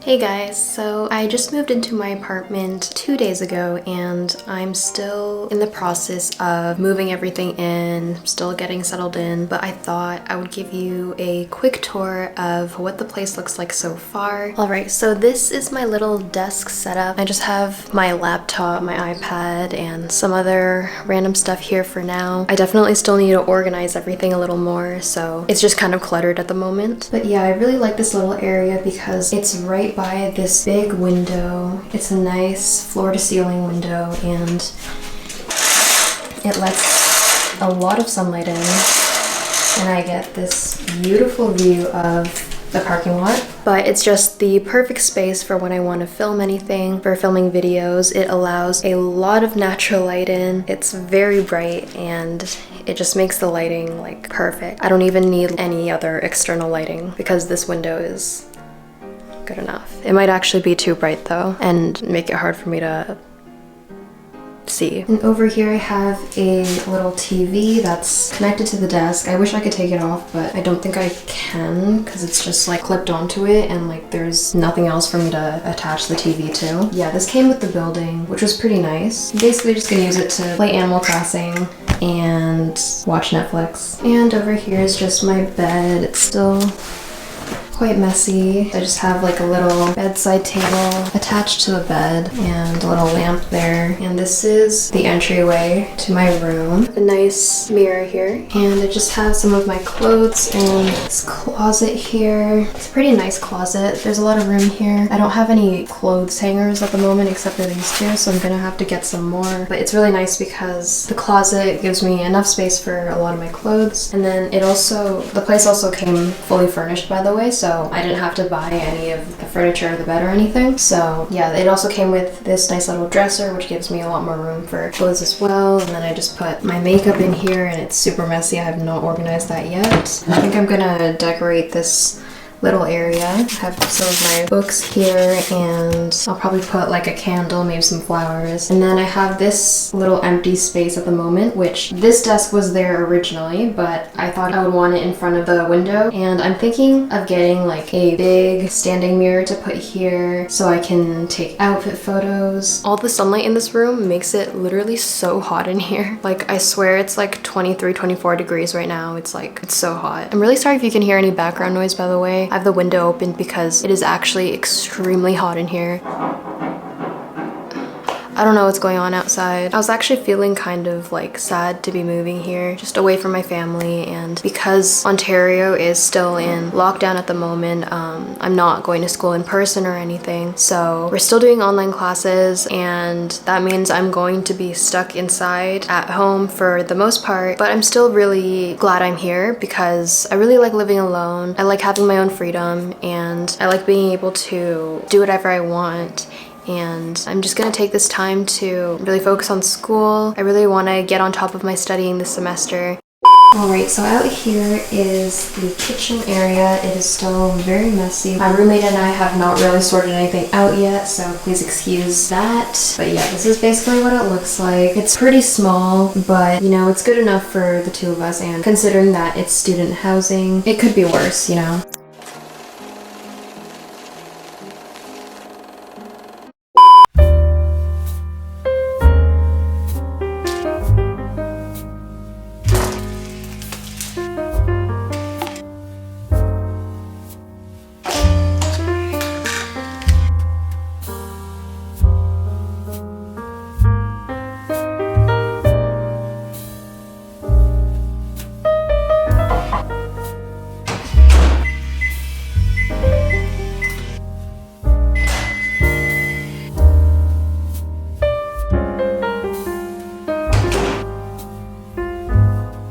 Hey guys, so I just moved into my apartment 2 days ago and I'm still in the process of moving everything in, still getting settled in, but I thought I would give you a quick tour of what the place looks like so far. Alright, so this is my little desk setup. I just have my laptop, my iPad, and some other random stuff here for now. I definitely still need to organize everything a little more, so it's just kind of cluttered at the moment. But yeah, I really like this little area because it's right by this big window. It's a nice floor-to-ceiling window and it lets a lot of sunlight in, and I get this beautiful view of the parking lot. But it's just the perfect space for when I want to film anything, for filming videos. It allows a lot of natural light in. It's very bright and it just makes the lighting like perfect. I don't even need any other external lighting because this window is good enough. It might actually be too bright though and make it hard for me to see. And over here I have a little TV that's connected to the desk. I wish I could take it off, but I don't think I can because it's just like clipped onto it and like there's nothing else for me to attach the TV to. Yeah, this came with the building, which was pretty nice. I'm basically just gonna use it to play Animal Crossing and watch Netflix. And over here is just my bed. It's still quite messy. I just have like a little bedside table attached to the bed and a little lamp there. And this is the entryway to my room. A nice mirror here. And I just have some of my clothes in this closet here. It's a pretty nice closet. There's a lot of room here. I don't have any clothes hangers at the moment except for these two, so I'm gonna have to get some more. But it's really nice because the closet gives me enough space for a lot of my clothes. And then the place also came fully furnished, by the way, so I didn't have to buy any of the furniture or the bed or anything. So yeah, it also came with this nice little dresser, which gives me a lot more room for clothes as well. And then I just put my makeup in here and it's super messy. I have not organized that yet. I think I'm gonna decorate this little area. I have some of my books here and I'll probably put like a candle, maybe some flowers. And then I have this little empty space at the moment, which this desk was there originally, but I thought I would want it in front of the window. And I'm thinking of getting like a big standing mirror to put here so I can take outfit photos. All the sunlight in this room makes it literally so hot in here. Like I swear it's like 23, 24 degrees right now. It's so hot. I'm really sorry if you can hear any background noise, by the way. I have the window open because it is actually extremely hot in here. I don't know what's going on outside. I was actually feeling kind of like sad to be moving here, just away from my family, and because Ontario is still in lockdown at the moment, I'm not going to school in person or anything. So we're still doing online classes and that means I'm going to be stuck inside at home for the most part, but I'm still really glad I'm here because I really like living alone. I like having my own freedom and I like being able to do whatever I want. And I'm just gonna take this time to really focus on school. I really wanna get on top of my studying this semester. Alright, so out here is the kitchen area. It is still very messy. My roommate and I have not really sorted anything out yet, so please excuse that. But yeah, this is basically what it looks like. It's pretty small, but you know, it's good enough for the two of us, and considering that it's student housing, it could be worse, you know?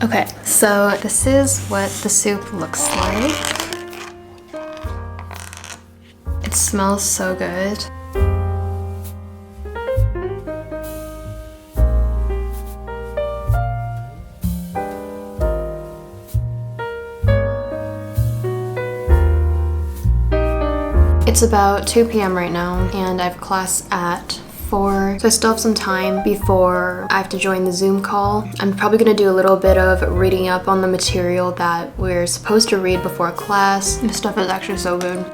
Okay, so this is what the soup looks like. It smells so good. It's about 2 p.m. right now and I have class at 4, so I still have some time before I have to join the Zoom call. I'm probably gonna do a little bit of reading up on the material that we're supposed to read before class. This stuff is actually so good.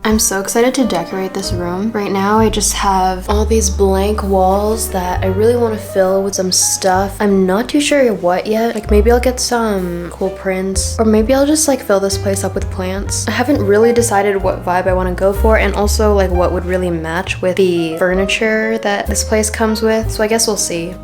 I'm so excited to decorate this room. Right now I just have all these blank walls that I really want to fill with some stuff. I'm not too sure what yet. Like maybe I'll get some cool prints, or maybe I'll just like fill this place up with plants. I haven't really decided what vibe I want to go for, and also like what would really match with the furniture that this place comes with. So I guess we'll see.